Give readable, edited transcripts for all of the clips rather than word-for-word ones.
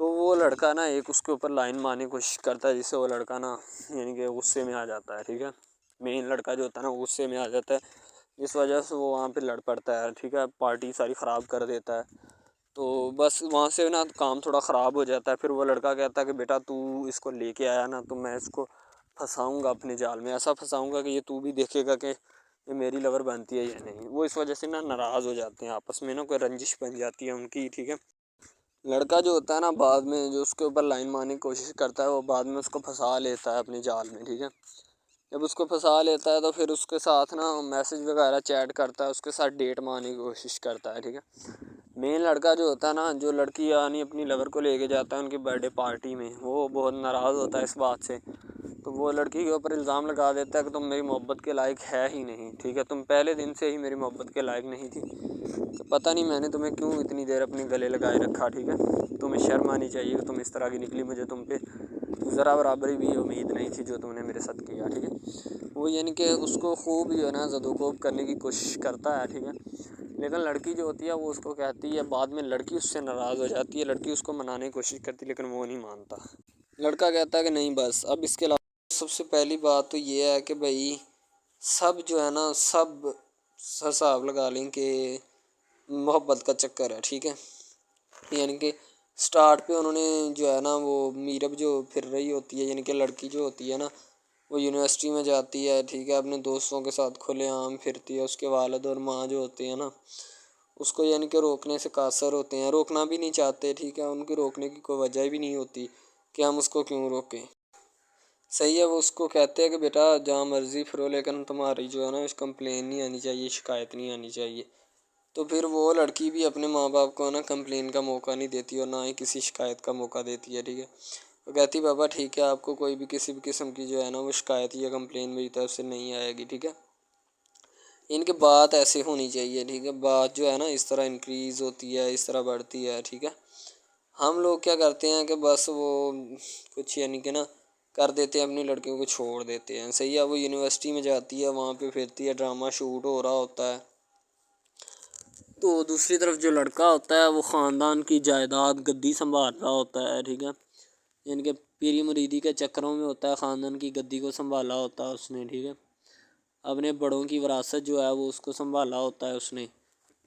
تو وہ لڑکا نا ایک اس کے اوپر لائن مارنے کی کوشش کرتا ہے، جس سے وہ لڑکا نا یعنی کہ غصے میں آ جاتا ہے، ٹھیک ہے، مین لڑکا جو ہوتا ہے نا غصے میں آ جاتا ہے، جس وجہ سے وہ وہاں پہ لڑ پڑتا ہے، ٹھیک ہے، پارٹی ساری خراب کر دیتا ہے۔ تو بس وہاں سے نا کام تھوڑا خراب ہو جاتا ہے۔ پھر وہ لڑکا کہتا ہے کہ بیٹا تو اس کو لے کے آیا نا، تو میں اس کو پھنساؤں گا اپنے جال میں، ایسا پھنساؤں گا کہ یہ تو بھی دیکھے گا کہ یہ میری لور بنتی ہے یا نہیں۔ وہ اس وجہ سے نا ناراض ہو جاتے ہیں آپس میں، نا کوئی رنجش بن جاتی ہے ان کی، ٹھیک ہے۔ لڑکا جو ہوتا ہے نا بعد میں جو اس کے اوپر لائن مارنے کی کوشش کرتا ہے، وہ بعد میں اس کو پھنسا لیتا ہے اپنے جال میں، ٹھیک ہے۔ جب اس کو پھنسا لیتا ہے تو پھر اس کے ساتھ نا میسج وغیرہ چیٹ کرتا ہے، اس کے ساتھ ڈیٹ مارنے کی کوشش کرتا ہے، ٹھیک ہے۔ مین لڑکا جو ہوتا ہے نا، جو لڑکی یعنی اپنی لور کو لے کے جاتا ہے ان کی برتھ ڈے پارٹی میں، وہ بہت ناراض ہوتا ہے اس بات سے۔ تو وہ لڑکی کے اوپر الزام لگا دیتا ہے کہ تم میری محبت کے لائق ہے ہی نہیں، ٹھیک ہے، تم پہلے دن سے ہی میری محبت کے لائق نہیں تھی، تو پتہ نہیں میں نے تمہیں کیوں اتنی دیر اپنے گلے لگائے رکھا، ٹھیک ہے۔ تمہیں شرم آنی چاہیے کہ تم اس طرح کی نکلی، مجھے تم پہ ذرا برابری بھی امید نہیں تھی جو تم نے میرے ساتھ کیا، ٹھیک ہے۔ وہ یعنی کہ اس کو خوب جو ہے نا زد و کوب کرنے کی کوشش کرتا ہے، ٹھیک ہے، لیکن لڑکی جو ہوتی ہے وہ اس کو کہتی ہے، بعد میں لڑکی اس سے ناراض ہو جاتی ہے، لڑکی اس کو منانے کی کوشش کرتی ہے لیکن وہ نہیں مانتا۔ لڑکا کہتا ہے کہ نہیں بس اب اس کے علاوہ سب سے پہلی بات تو یہ ہے کہ بھائی سب جو ہے نا سب حساب لگا لیں کہ محبت کا چکر ہے، ٹھیک ہے، یعنی کہ سٹارٹ پہ انہوں نے جو ہے نا وہ میرب جو پھر رہی ہوتی ہے، یعنی کہ لڑکی جو ہوتی ہے نا وہ یونیورسٹی میں جاتی ہے، ٹھیک ہے، اپنے دوستوں کے ساتھ کھلے عام پھرتی ہے، اس کے والد اور ماں جو ہوتے ہیں نا اس کو یعنی کہ روکنے سے قاصر ہوتے ہیں، روکنا بھی نہیں چاہتے، ٹھیک ہے، ان کی روکنے کی کوئی وجہ بھی نہیں ہوتی کہ ہم اس کو کیوں روکیں، صحیح ہے۔ وہ اس کو کہتے ہیں کہ بیٹا جہاں مرضی پھرو لیکن تمہاری جو ہے نا اس کمپلین نہیں آنی چاہیے، شکایت نہیں آنی چاہیے۔ تو پھر وہ لڑکی بھی اپنے ماں باپ کو نا کمپلین کا موقع نہیں دیتی اور نہ ہی کسی شکایت کا موقع دیتی ہے، ٹھیک ہے۔ وہ کہتی بابا ٹھیک ہے، آپ کو کوئی بھی کسی بھی قسم کی جو ہے نا وہ شکایت یا کمپلین میری طرف سے نہیں آئے گی، ٹھیک ہے۔ ان کی بات ایسے ہونی چاہیے، ٹھیک ہے، بات جو ہے نا اس طرح انکریز ہوتی ہے، اس طرح بڑھتی ہے، ٹھیک ہے۔ ہم لوگ کیا کرتے ہیں کہ بس وہ کچھ یعنی کہ نا کر دیتے ہیں، اپنی لڑکیوں کو چھوڑ دیتے ہیں، صحیح ہے۔ وہ یونیورسٹی میں جاتی ہے، وہاں پہ پھرتی ہے، ڈرامہ شوٹ ہو رہا ہوتا ہے، تو دوسری طرف جو لڑکا ہوتا ہے وہ خاندان کی جائیداد گدی سنبھال رہا ہوتا ہے، ٹھیک ہے، یعنی کہ پیری مریدی کے چکروں میں ہوتا ہے، خاندان کی گدی کو سنبھالا ہوتا ہے اس نے، ٹھیک ہے، اپنے بڑوں کی وراثت جو ہے وہ اس کو سنبھالا ہوتا ہے اس نے،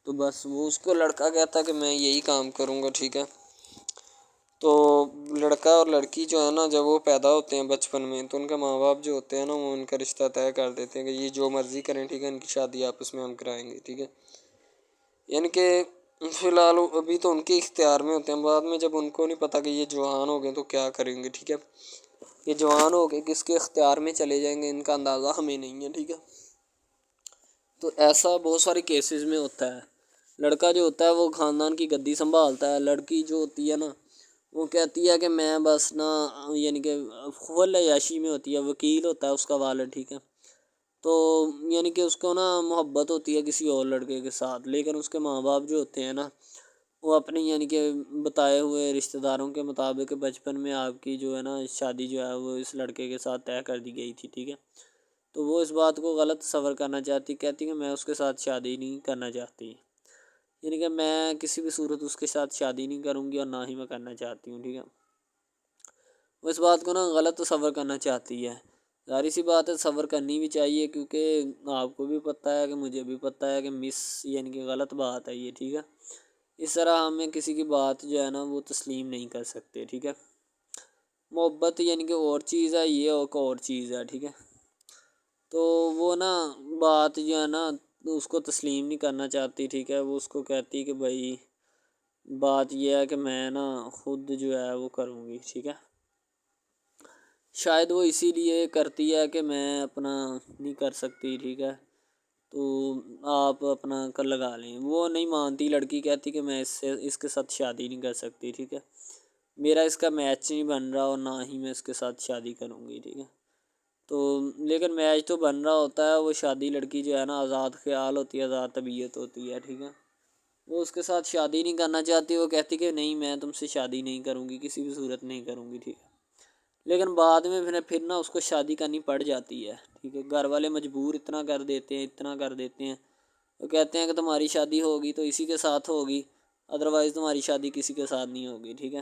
تو بس وہ اس کو لڑکا کہتا ہے کہ میں یہی کام کروں گا، ٹھیک ہے۔ تو لڑکا اور لڑکی جو ہے نا جب وہ پیدا ہوتے ہیں بچپن میں تو ان کے ماں باپ جو ہوتے ہیں نا وہ ان کا رشتہ طے کر دیتے ہیں کہ یہ جو مرضی کریں، ٹھیک ہے، ان کی شادی آپس میں ہم کرائیں گے، ٹھیک ہے، یعنی کہ فی الحال ابھی تو ان کے اختیار میں ہوتے ہیں، بعد میں جب ان کو نہیں پتہ کہ یہ جوان ہو گئے تو کیا کریں گے، ٹھیک ہے، یہ جوان ہو کے کس کے اختیار میں چلے جائیں گے ان کا اندازہ ہمیں نہیں ہے، ٹھیک ہے۔ تو ایسا بہت سارے کیسز میں ہوتا ہے، لڑکا جو ہوتا ہے وہ خاندان کی گدی سنبھالتا ہے، لڑکی جو ہوتی ہے نا وہ کہتی ہے کہ میں بس نا یعنی کہ فل عیاشی میں ہوتی ہے، وکیل ہوتا ہے اس کا والد، ٹھیک ہے، تو یعنی کہ اس کو نا محبت ہوتی ہے کسی اور لڑکے کے ساتھ، لیکن اس کے ماں باپ جو ہوتے ہیں نا وہ اپنی یعنی کہ بتائے ہوئے رشتہ داروں کے مطابق بچپن میں آپ کی جو ہے نا شادی جو ہے وہ اس لڑکے کے ساتھ طے کر دی گئی تھی، ٹھیک ہے، تو وہ اس بات کو غلط تصور کرنا چاہتی، کہتی کہ میں اس کے ساتھ شادی نہیں کرنا چاہتی، یعنی کہ میں کسی بھی صورت اس کے ساتھ شادی نہیں کروں گی اور نہ ہی میں کرنا چاہتی ہوں، ٹھیک ہے۔ وہ اس بات کو نا غلط تصور کرنا چاہتی ہے، ظاہر سی بات ہے صبر کرنی بھی چاہیے، کیونکہ آپ کو بھی پتہ ہے کہ مجھے بھی پتہ ہے کہ یعنی کہ غلط بات ہے یہ، ٹھیک ہے، اس طرح ہمیں کسی کی بات جو ہے نا وہ تسلیم نہیں کر سکتے، ٹھیک ہے۔ محبت یعنی کہ اور چیز ہے، یہ اور چیز ہے، ٹھیک ہے، تو وہ نا بات جو ہے نا اس کو تسلیم نہیں کرنا چاہتی، ٹھیک ہے، وہ اس کو کہتی کہ بھائی بات یہ ہے کہ میں نا خود جو ہے وہ کروں گی، ٹھیک ہے، شاید وہ اسی لیے کرتی ہے کہ میں اپنا نہیں کر سکتی، ٹھیک ہے، تو آپ اپنا کر لگا لیں، وہ نہیں مانتی، لڑکی کہتی کہ میں اس کے ساتھ شادی نہیں کر سکتی، ٹھیک ہے، میرا اس کا میچ نہیں بن رہا اور نہ ہی میں اس کے ساتھ شادی کروں گی، ٹھیک ہے، تو لیکن میچ تو بن رہا ہوتا ہے، وہ شادی لڑکی جو ہے نا آزاد خیال ہوتی ہے، آزاد طبیعت ہوتی ہے، ٹھیک ہے، وہ اس کے ساتھ شادی نہیں کرنا چاہتی، وہ کہتی کہ نہیں میں تم سے شادی نہیں کروں گی، کسی بھی صورت نہیں کروں گی، ٹھیک ہے، لیکن بعد میں پھر نا اس کو شادی کرنی پڑ جاتی ہے، ٹھیک ہے، گھر والے مجبور اتنا کر دیتے ہیں، وہ کہتے ہیں کہ تمہاری شادی ہوگی تو اسی کے ساتھ ہوگی، ادروائز تمہاری شادی کسی کے ساتھ نہیں ہوگی، ٹھیک ہے۔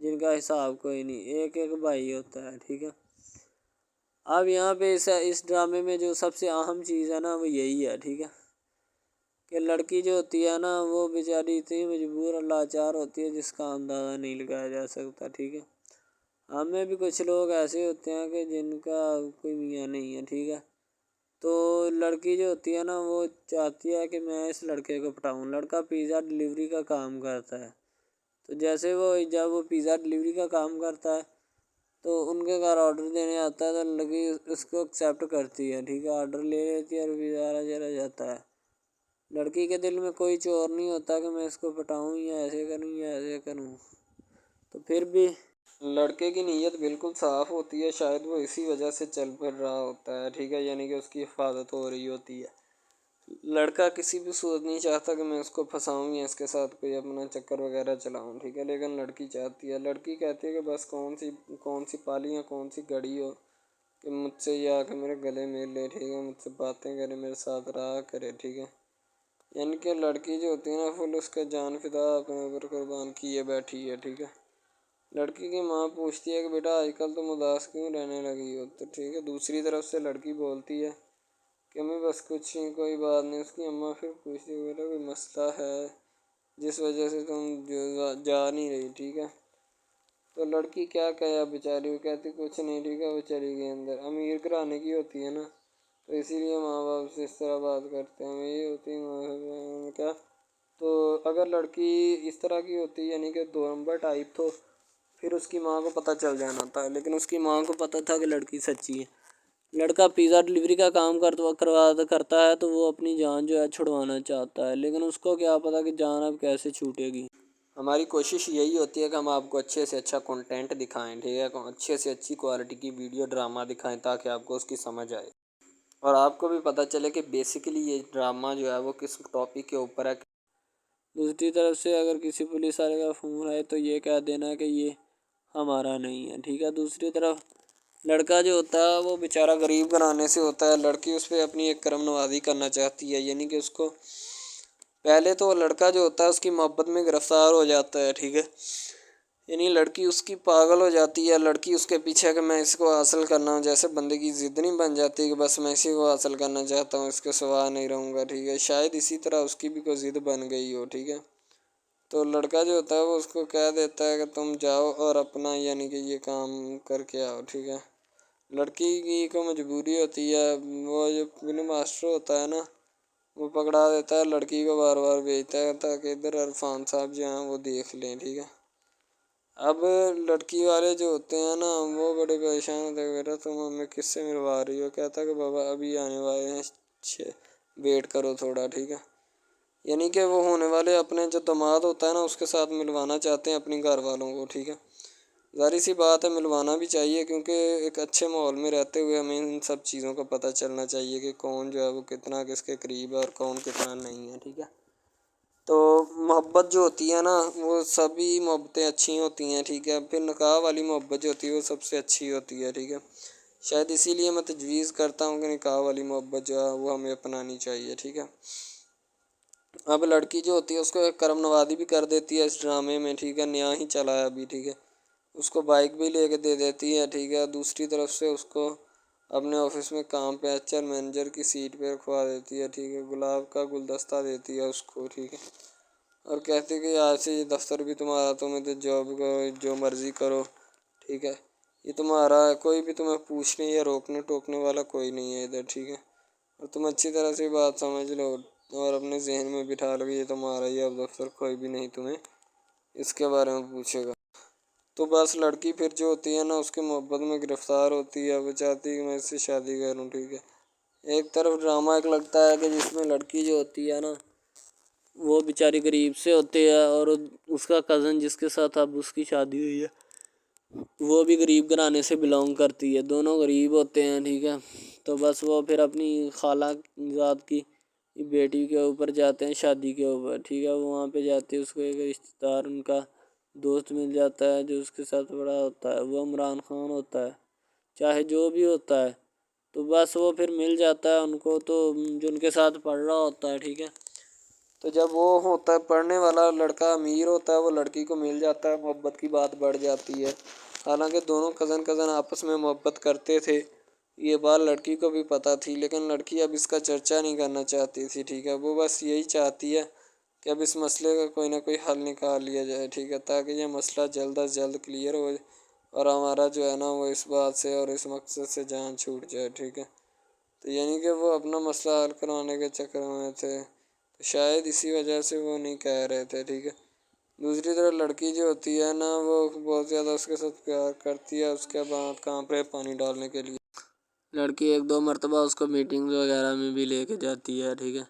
جن کا حساب کوئی نہیں، ایک ایک بھائی ہوتا ہے، ٹھیک ہے۔ اب یہاں پہ اس ڈرامے میں جو سب سے اہم چیز ہے نا وہ یہی ہے، ٹھیک ہے، کہ لڑکی جو ہوتی ہے نا وہ بیچاری اتنی مجبور اور لاچار ہوتی ہے جس کا اندازہ نہیں لگایا جا سکتا، ٹھیک ہے۔ ہمیں بھی کچھ لوگ ایسے ہوتے ہیں کہ جن کا کوئی میاں نہیں ہے، ٹھیک ہے، تو لڑکی جو ہوتی ہے نا وہ چاہتی ہے کہ میں اس لڑکے کو پٹاؤں۔ لڑکا پیزا ڈلیوری کا کام کرتا ہے، تو جیسے جب وہ پیزا ڈلیوری کا کام کرتا ہے تو ان کے گھر آرڈر دینے آتا ہے تو لڑکی اس کو ایکسیپٹ کرتی ہے، ٹھیک ہے، آرڈر لے لیتی ہے اور پیزا چلا جاتا ہے۔ لڑکی کے دل میں کوئی چور نہیں ہوتا کہ میں اس کو پٹاؤں یا ایسے کروں یا ایسے کروں، تو پھر بھی لڑکے کی نیت بالکل صاف ہوتی ہے، شاید وہ اسی وجہ سے چل پھر رہا ہوتا ہے، ٹھیک ہے، یعنی کہ اس کی حفاظت ہو رہی ہوتی ہے۔ لڑکا کسی بھی صورت نہیں چاہتا کہ میں اس کو پھنساؤں یا اس کے ساتھ کوئی اپنا چکر وغیرہ چلاؤں، ٹھیک ہے، لیکن لڑکی چاہتی ہے، لڑکی کہتی ہے کہ بس کون سی پالی یا کون سی گڑی ہو کہ مجھ سے یہ آ کے میرے گلے مل لے، ٹھیک ہے، مجھ سے باتیں کرے، میرے ساتھ رہا کرے، ٹھیک ہے۔ یعنی کہ لڑکی جو ہوتی ہے نا فل اس کا جان فدا اپنے اوپر قربان کیے بیٹھی ہے، ٹھیک ہے۔ لڑکی کی ماں پوچھتی ہے کہ بیٹا آج کل تم اداس کیوں رہنے لگی ہو، تو ٹھیک ہے، دوسری طرف سے لڑکی بولتی ہے کہ میں بس کچھ نہیں، کوئی بات نہیں۔ اس کی اماں پھر پوچھتی ہے بیٹا کوئی مسئلہ ہے جس وجہ سے تم جا نہیں رہی، ٹھیک ہے۔ تو لڑکی کیا کہے بیچاری، وہ کہتی کچھ نہیں، ٹھیک ہے، وہ چلی گئی اندر۔ امیر گھرانے کی ہوتی ہے نا تو اسی لیے ماں باپ سے اس طرح بات کرتے ہیں، یہ ہوتی ہے کیا۔ تو اگر لڑکی اس طرح کی ہوتی یعنی کہ دو نمبر ٹائپ، تو پھر اس کی ماں کو پتہ چل جانا تھا، لیکن اس کی ماں کو پتہ تھا کہ لڑکی سچی ہے۔ لڑکا پیزا ڈلیوری کا کام کرتا ہے تو وہ اپنی جان جو ہے چھڑوانا چاہتا ہے، لیکن اس کو کیا پتہ کہ جان اب کیسے چھوٹے گی۔ ہماری کوشش یہی ہوتی ہے کہ ہم آپ کو اچھے سے اچھا کنٹینٹ دکھائیں، ٹھیک ہے، اچھے سے اچھی کوالٹی کی ویڈیو ڈرامہ دکھائیں تاکہ آپ کو اس کی سمجھ آئے اور آپ کو بھی پتہ چلے کہ بیسیکلی یہ ڈرامہ جو ہے وہ کس ٹاپک کے اوپر ہے۔ دوسری طرف سے اگر کسی پولیس والے کا فون آئے تو یہ کہہ دینا کہ یہ ہمارا نہیں ہے، ٹھیک ہے۔ دوسری طرف لڑکا جو ہوتا ہے وہ بیچارہ غریب گھرانے سے ہوتا ہے، لڑکی اس پہ اپنی ایک کرم نوازی کرنا چاہتی ہے، یعنی کہ اس کو پہلے تو لڑکا جو ہوتا ہے اس کی محبت میں گرفتار ہو جاتا ہے، ٹھیک ہے، یعنی لڑکی اس کی پاگل ہو جاتی ہے، لڑکی اس کے پیچھے کہ میں اس کو حاصل کرنا ہوں، جیسے بندے کی ضد نہیں بن جاتی کہ بس میں اسی کو حاصل کرنا چاہتا ہوں، اس کے سوا نہیں رہوں گا، ٹھیک ہے، شاید اسی طرح اس کی بھی کوئی ضد بن گئی ہو، ٹھیک ہے۔ تو لڑکا جو ہوتا ہے وہ اس کو کہہ دیتا ہے کہ تم جاؤ اور اپنا یعنی کہ یہ کام کر کے آؤ، ٹھیک ہے۔ لڑکی کی کو مجبوری ہوتی ہے، وہ جو فلم ماسٹر ہوتا ہے نا وہ پکڑا دیتا ہے، لڑکی کو بار بار بھیجتا ہے تاکہ ادھر عرفان صاحب جو ہیں وہ دیکھ لیں، ٹھیک ہے۔ اب لڑکی والے جو ہوتے ہیں نا وہ بڑے پریشان ہوتے ہیں، بیٹا تم ہمیں کس سے ملوا رہی ہو، کہتا ہے کہ بابا ابھی آنے والے ہیں، ویٹ کرو تھوڑا، ٹھیک ہے۔ یعنی کہ وہ ہونے والے اپنے جو داماد ہوتا ہے نا اس کے ساتھ ملوانا چاہتے ہیں اپنی گھر والوں کو، ٹھیک ہے۔ ظاہر سی بات ہے ملوانا بھی چاہیے کیونکہ ایک اچھے ماحول میں رہتے ہوئے ہمیں ان سب چیزوں کا پتہ چلنا چاہیے کہ کون جو ہے وہ کتنا کس کے قریب ہے اور کون کتنا نہیں ہے، ٹھیک ہے۔ تو محبت جو ہوتی ہے نا وہ سبھی محبتیں اچھی ہوتی ہیں، ٹھیک ہے، پھر نکاح والی محبت جو ہوتی ہے وہ سب سے اچھی ہوتی ہے، ٹھیک ہے۔ شاید اسی لیے میں تجویز کرتا ہوں کہ نکاح والی محبت جو ہے وہ ہمیں اپنانی چاہیے، ٹھیک ہے۔ اب لڑکی جو ہوتی ہے اس کو ایک کرم نوازی بھی کر دیتی ہے اس ڈرامے میں، ٹھیک ہے، نیا ہی چلا ہے ابھی، ٹھیک ہے، اس کو بائک بھی لے کے دے دیتی ہے، ٹھیک ہے۔ دوسری طرف سے اس کو اپنے آفس میں کام پہ ایچ آر مینیجر کی سیٹ پہ رکھوا دیتی ہے، ٹھیک ہے، گلاب کا گلدستہ دیتی ہے اس کو، ٹھیک ہے، اور کہتی ہے کہ آج سے یہ دفتر بھی تمہارا، تم ادھر جاب کرو جو مرضی کرو، ٹھیک ہے، یہ تمہارا ہے، کوئی بھی تمہیں پوچھنے یا روکنے ٹوکنے والا کوئی نہیں ہے ادھر، ٹھیک ہے، اور تم اچھی طرح سے بات سمجھ لو اور اپنے ذہن میں بٹھا لو کہ یہ تمہارا ہی اب دفتر، کوئی بھی نہیں تمہیں اس کے بارے میں پوچھے گا۔ تو بس لڑکی پھر جو ہوتی ہے نا اس کے محبت میں گرفتار ہوتی ہے، وہ چاہتی ہے کہ میں اس سے شادی کروں، ٹھیک ہے۔ ایک طرف ڈرامہ ایک لگتا ہے کہ جس میں لڑکی جو ہوتی ہے نا وہ بیچاری غریب سے ہوتی ہے اور اس کا کزن جس کے ساتھ اب اس کی شادی ہوئی ہے وہ بھی غریب گھرانے سے بلانگ کرتی ہے، دونوں غریب ہوتے ہیں، ٹھیک ہے۔ تو بس وہ پھر اپنی خالہ ذات کی بیٹی کے اوپر جاتے ہیں شادی کے اوپر، ٹھیک ہے، وہ وہاں پہ جاتے ہیں، اس کو ایک رشتہ دار ان کا دوست مل جاتا ہے جو اس کے ساتھ بڑا ہوتا ہے، وہ عمران خان ہوتا ہے، چاہے جو بھی ہوتا ہے، تو بس وہ پھر مل جاتا ہے ان کو، تو جو ان کے ساتھ پڑھ رہا ہوتا ہے، ٹھیک ہے۔ تو جب وہ ہوتا ہے پڑھنے والا لڑکا امیر ہوتا ہے، وہ لڑکی کو مل جاتا ہے، محبت کی بات بڑھ جاتی ہے۔ حالانکہ دونوں کزن آپس میں محبت کرتے تھے، یہ بات لڑکی کو بھی پتہ تھی، لیکن لڑکی اب اس کا چرچا نہیں کرنا چاہتی تھی، ٹھیک ہے۔ وہ بس یہی چاہتی ہے کہ اب اس مسئلے کا کوئی نہ کوئی حل نکال لیا جائے، ٹھیک ہے، تاکہ یہ مسئلہ جلد از جلد کلیئر ہو اور ہمارا جو ہے نا وہ اس بات سے اور اس مقصد سے جان چھوٹ جائے، ٹھیک ہے۔ تو یعنی کہ وہ اپنا مسئلہ حل کروانے کے چکر میں تھے، تو شاید اسی وجہ سے وہ نہیں کہہ رہے تھے، ٹھیک ہے۔ دوسری طرف لڑکی جو ہوتی ہے نا وہ بہت زیادہ اس کے ساتھ پیار کرتی ہے، اس کے بعد کہاں پہ پانی ڈالنے کے لیے لڑکی 1-2 مرتبہ اس کو میٹنگ وغیرہ میں بھی لے کے جاتی ہے، ٹھیک ہے،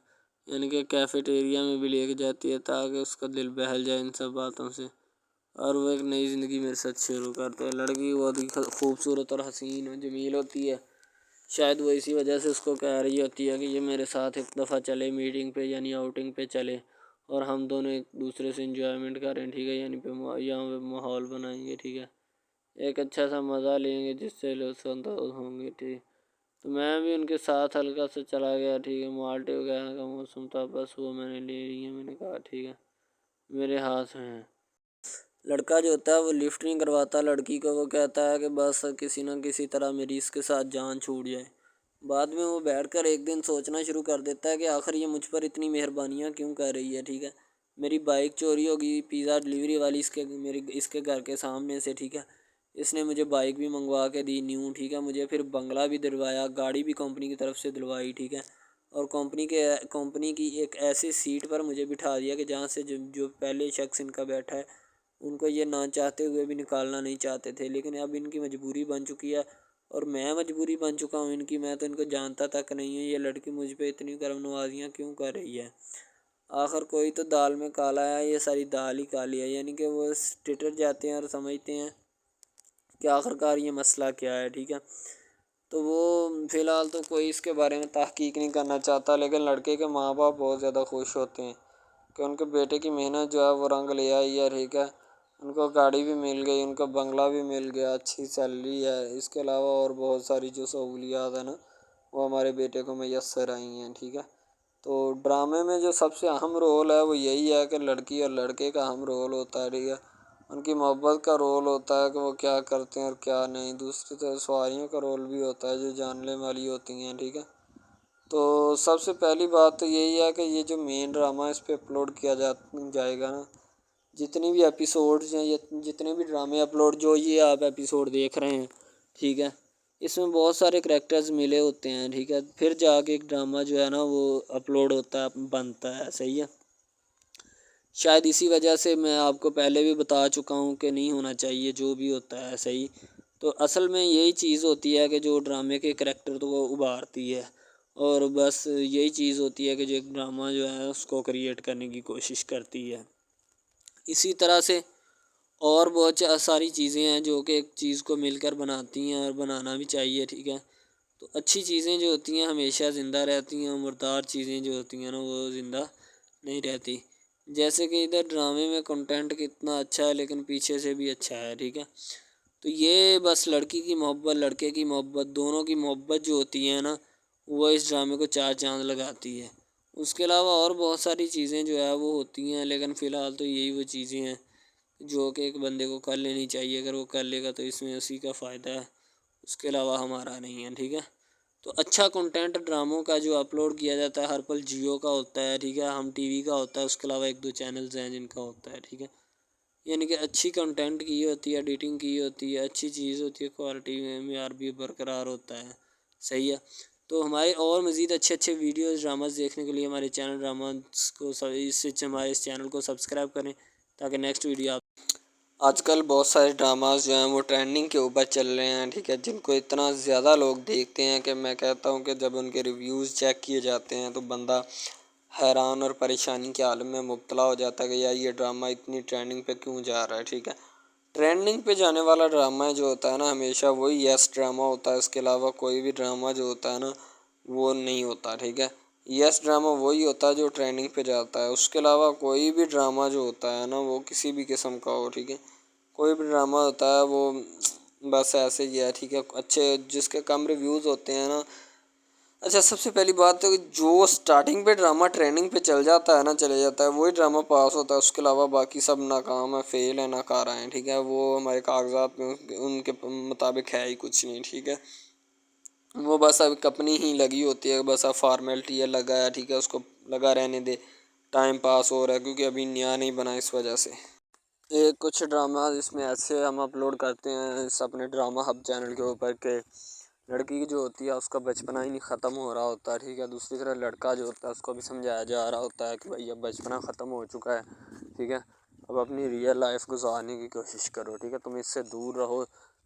یعنی کہ کیفیٹیریا میں بھی لے کے جاتی ہے تاکہ اس کا دل بہل جائے ان سب باتوں سے، اور وہ ایک نئی زندگی میرے ساتھ شروع کرتے ہیں۔ لڑکی بہت ہی خوبصورت اور حسین اور جمیل ہوتی ہے، شاید وہ اسی وجہ سے اس کو کہہ رہی ہوتی ہے کہ یہ میرے ساتھ ایک دفعہ چلے میٹنگ پہ، یعنی آؤٹنگ پہ چلے، اور ہم دونوں ایک دوسرے سے انجوائمنٹ کریں، ٹھیک ہے، یعنی یہاں پہ ماحول بنائیں گے، ٹھیک ہے، ایک اچھا سا مزہ لیں گے جس سے لطف اندوز ہوں گے، ٹھیک۔ تو میں بھی ان کے ساتھ ہلکا سے چلا گیا، ٹھیک ہے، مالٹے وغیرہ کا موسم تھا، بس وہ میں نے لے لی ہے، میں نے کہا ٹھیک ہے میرے ہاتھ میں ہے۔ لڑکا جو ہوتا ہے وہ لفٹ نہیں کرواتا لڑکی کو، وہ کہتا ہے کہ بس کسی نہ کسی طرح میری اس کے ساتھ جان چھوٹ جائے۔ بعد میں وہ بیٹھ کر ایک دن سوچنا شروع کر دیتا ہے کہ آخر یہ مجھ پر اتنی مہربانیاں کیوں کر رہی ہے، ٹھیک ہے۔ میری بائک چوری ہوگی، پیزا ڈلیوری والی اس کے گھر کے سامنے سے، ٹھیک ہے، اس نے مجھے بائک بھی منگوا کے دی نیو، ٹھیک ہے، مجھے پھر بنگلہ بھی دلوایا، گاڑی بھی کمپنی کی طرف سے دلوائی، ٹھیک ہے، اور کمپنی کی ایک ایسی سیٹ پر مجھے بٹھا دیا کہ جہاں سے جو پہلے شخص ان کا بیٹھا ہے ان کو یہ نہ چاہتے ہوئے بھی نکالنا نہیں چاہتے تھے، لیکن اب ان کی مجبوری بن چکی ہے اور میں مجبوری بن چکا ہوں ان کی، میں تو ان کو جانتا تک نہیں ہوں، یہ لڑکی مجھ پہ اتنی کرم نوازیاں کیوں کر رہی ہے۔ آخر کوئی تو دال میں کالا ہے، یہ ساری دال ہی کالی ہے، یعنی کہ وہ ٹٹر جاتے ہیں اور سمجھتے ہیں کہ آخر کار یہ مسئلہ کیا ہے، ٹھیک ہے۔ تو وہ فی الحال تو کوئی اس کے بارے میں تحقیق نہیں کرنا چاہتا، لیکن لڑکے کے ماں باپ بہت زیادہ خوش ہوتے ہیں کہ ان کے بیٹے کی محنت جو ہے وہ رنگ لے آئی ہے، ٹھیک ہے، ان کو گاڑی بھی مل گئی، ان کو بنگلہ بھی مل گیا، اچھی سیلری ہے، اس کے علاوہ اور بہت ساری جو سہولیات ہیں نا وہ ہمارے بیٹے کو میسر آئی ہیں، ٹھیک ہے۔ تو ڈرامے میں جو سب سے اہم رول ہے وہ یہی ہے کہ لڑکی اور لڑکے کا اہم رول ہوتا ہے، ٹھیک ہے، ان کی محبت کا رول ہوتا ہے کہ وہ کیا کرتے ہیں اور کیا نہیں، دوسری طرف سواریوں کا رول بھی ہوتا ہے جو جاننے والی ہوتی ہیں، ٹھیک ہے۔ تو سب سے پہلی بات تو یہی ہے کہ یہ جو مین ڈرامہ اس پہ اپلوڈ کیا جائے گا نا، جتنی بھی ایپیسوڈز ہیں یا جتنے بھی ڈرامے اپلوڈ جو یہ آپ ایپیسوڈ دیکھ رہے ہیں، ٹھیک ہے، اس میں بہت سارے کریکٹرز ملے ہوتے ہیں، ٹھیک ہے، پھر جا کے ایک ڈرامہ جو ہے نا وہ اپلوڈ ہوتا ہے، بنتا ہے، صحیح ہے۔ شاید اسی وجہ سے میں آپ کو پہلے بھی بتا چکا ہوں کہ نہیں ہونا چاہیے جو بھی ہوتا ہے، صحیح۔ تو اصل میں یہی چیز ہوتی ہے کہ جو ڈرامے کے کریکٹر تو وہ ابھارتی ہے، اور بس یہی چیز ہوتی ہے کہ جو ایک ڈرامہ جو ہے اس کو کریٹ کرنے کی کوشش کرتی ہے۔ اسی طرح سے اور بہت ساری چیزیں ہیں جو کہ ایک چیز کو مل کر بناتی ہیں اور بنانا بھی چاہیے، ٹھیک ہے۔ تو اچھی چیزیں جو ہوتی ہیں ہمیشہ زندہ رہتی ہیں، مردار چیزیں جو ہوتی ہیں نا وہ زندہ نہیں رہتی، جیسے کہ ادھر ڈرامے میں کنٹینٹ کتنا اچھا ہے لیکن پیچھے سے بھی اچھا ہے، ٹھیک ہے۔ تو یہ بس لڑکی کی محبت لڑکے کی محبت دونوں کی محبت جو ہوتی ہے نا وہ اس ڈرامے کو 4 چاند لگاتی ہے۔ اس کے علاوہ اور بہت ساری چیزیں جو ہے وہ ہوتی ہیں، لیکن فی الحال تو یہی وہ چیزیں ہیں جو کہ ایک بندے کو کر لینی چاہیے، اگر وہ کر لے گا تو اس میں اسی کا فائدہ ہے، اس کے علاوہ ہمارا نہیں ہے، ٹھیک ہے۔ تو اچھا کنٹینٹ ڈراموں کا جو اپلوڈ کیا جاتا ہے ہر پل جیو کا ہوتا ہے، ٹھیک ہے، ہم ٹی وی کا ہوتا ہے، اس کے علاوہ 1-2 چینلز ہیں جن کا ہوتا ہے، ٹھیک ہے، یعنی کہ اچھی کنٹینٹ کی ہوتی ہے، ایڈیٹنگ کی ہوتی ہے، اچھی چیز ہوتی ہے، کوالٹی میں معیار بھی برقرار ہوتا ہے، صحیح ہے۔ تو ہمارے اور مزید اچھے ویڈیوز ڈراماز دیکھنے کے لیے ہمارے چینل ڈراماز کو ہمارے اس چینل کو سبسکرائب کریں تاکہ نیکسٹ ویڈیو آپ آج کل بہت سارے ڈراماز جو ہیں وہ ٹرینڈنگ کے اوپر چل رہے ہیں، ٹھیک ہے، جن کو اتنا زیادہ لوگ دیکھتے ہیں کہ میں کہتا ہوں کہ جب ان کے ریویوز چیک کیے جاتے ہیں تو بندہ حیران اور پریشانی کے عالم میں مبتلا ہو جاتا ہے کہ یار یہ ڈرامہ اتنی ٹرینڈنگ پہ کیوں جا رہا ہے، ٹھیک ہے۔ ٹرینڈنگ پہ جانے والا ڈرامہ جو ہوتا ہے نا ہمیشہ وہی یس ڈرامہ ہوتا ہے، اس کے علاوہ کوئی بھی ڈرامہ جو ہوتا ہے نا وہ نہیں ہوتا، ٹھیک ہے۔ یس ڈرامہ وہی ہوتا ہے جو ٹرینڈنگ پہ جاتا ہے، اس کے علاوہ کوئی بھی ڈرامہ جو ہوتا ہے نا وہ کسی بھی قسم کا ہو، ٹھیک ہے، کوئی بھی ڈرامہ ہوتا ہے وہ بس ایسے ہی ہے، ٹھیک ہے، اچھے جس کے کم ریویوز ہوتے ہیں نا اچھا سب سے پہلی بات تو جو سٹارٹنگ پہ ڈرامہ ٹریننگ پہ چل جاتا ہے نا چلے جاتا ہے وہی ڈرامہ پاس ہوتا ہے، اس کے علاوہ باقی سب ناکام ہے، فیل ہے، ناکارہ ہیں، ٹھیک ہے، وہ ہمارے کاغذات میں ان کے مطابق ہے ہی کچھ نہیں، ٹھیک ہے، وہ بس اب اپنی ہی لگی ہوتی ہے، بس اب فارمیلٹی ہے، لگا ہے، ٹھیک ہے، اس کو لگا رہنے دے، ٹائم پاس ہو رہا ہے کیونکہ ابھی نیا نہیں بنا اس وجہ سے۔ ایک کچھ ڈرامہ اس میں ایسے ہم اپلوڈ کرتے ہیں اس اپنے ڈرامہ ہب چینل کے اوپر کہ لڑکی کی جو ہوتی ہے اس کا بچپنا ہی نہیں ختم ہو رہا ہوتا ہے، ٹھیک ہے، دوسری طرح لڑکا جو ہوتا ہے اس کو بھی سمجھایا جا رہا ہوتا ہے کہ بھائی اب بچپنا ختم ہو چکا ہے، ٹھیک ہے، اب اپنی ریئل لائف گزارنے کی کوشش کرو، ٹھیک ہے، تم اس سے دور رہو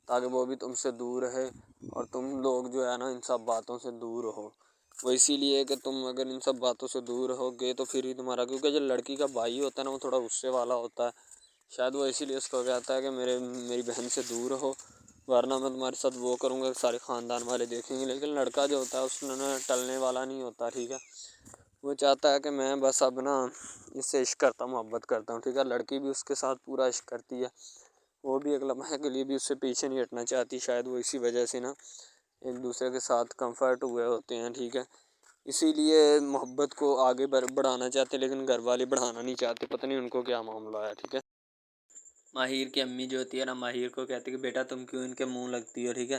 تاکہ وہ بھی تم سے دور رہے اور تم لوگ جو ہے نا ان سب باتوں سے دور رہو۔ وہ اسی لیے کہ تم اگر ان سب باتوں سے دور رہو گے تو پھر ہی تمہارا، کیونکہ جو لڑکی کا بھائی ہوتا ہے نا وہ تھوڑا غصے والا ہوتا ہے، شاید وہ اسی لیے اس کو کہتا ہے کہ میری بہن سے دور رہو ورنہ میں تمہارے ساتھ وہ کروں گا، سارے خاندان والے دیکھیں گے، لیکن لڑکا جو ہوتا ہے اس نے ٹلنے والا نہیں ہوتا، ٹھیک ہے، وہ چاہتا ہے کہ میں بس اب نا اس سے عشق کرتا ہوں، محبت کرتا ہوں، ٹھیک ہے، لڑکی بھی اس کے ساتھ پورا عشق کرتی ہے، وہ بھی ایک لمحے کے لیے بھی اس سے پیچھے نہیں ہٹنا چاہتی، شاید وہ اسی وجہ سے نا ایک دوسرے کے ساتھ کمفرٹ ہوئے ہوتے ہیں، ٹھیک ہے، اسی لیے محبت کو آگے بڑھانا چاہتے لیکن گھر والے بڑھانا نہیں چاہتے، پتہ نہیں ان کو کیا معاملہ ہے، ٹھیک ہے۔ ماہر کی امی جو ہوتی ہے نا ماہر کو کہتی ہے کہ بیٹا تم کیوں ان کے منہ لگتی ہو، ٹھیک ہے،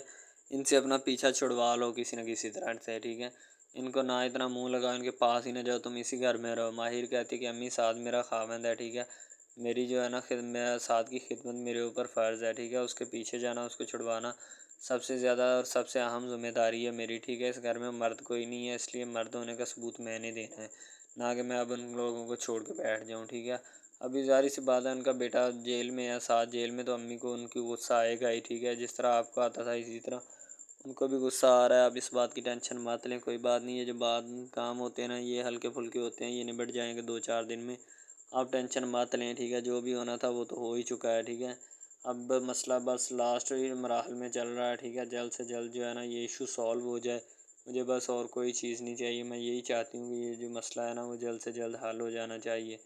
ان سے اپنا پیچھا چھڑوا لو کسی نہ کسی طرح سے، ٹھیک ہے، ان کو نہ اتنا منہ لگاؤ، ان کے پاس ہی نہ جاؤ، تم اسی گھر میں رہو۔ ماہر کہتی ہے کہ امی ساتھ میرا خاوند ہے، ٹھیک ہے، میری جو ہے نا ساتھ کی خدمت میرے اوپر فرض ہے، ٹھیک ہے، اس کے پیچھے جانا، اس کو چھڑوانا سب سے زیادہ اور سب سے اہم ذمہ داری ہے میری، ٹھیک ہے، اس گھر میں مرد کوئی نہیں ہے، اس لیے مرد ہونے کا ثبوت میں نے دینا ہے، نہ کہ میں اب ان لوگوں کو چھوڑ کے بیٹھ جاؤں، ٹھیک ہے۔ ابھی ظاہر سی بات ہے ان کا بیٹا جیل میں ہے، ساتھ جیل میں، تو امی کو ان کی غصہ آئے گا ہی، ٹھیک ہے، جس طرح آپ کو آتا تھا اسی طرح ان کو بھی غصہ آ رہا ہے۔ اب اس بات کی ٹینشن مت لیں، کوئی بات نہیں ہے، جو کام ہوتے ہیں نا یہ ہلکے پھلکے ہوتے ہیں، یہ نبٹ جائیں گے 2-4 دن میں، آپ ٹینشن مت لیں، ٹھیک ہے، جو بھی ہونا تھا وہ تو ہو ہی چکا ہے، ٹھیک ہے، اب مسئلہ بس لاسٹ مراحل میں چل رہا ہے، ٹھیک ہے، جلد سے جلد جو ہے نا یہ ایشو سالو ہو جائے، مجھے بس اور کوئی چیز نہیں چاہیے، میں یہی چاہتی ہوں کہ یہ جو مسئلہ ہے نا وہ جلد سے جلد حل ہو جانا چاہیے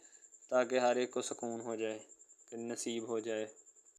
تاکہ ہر ایک کو سکون ہو جائے، کہ نصیب ہو جائے۔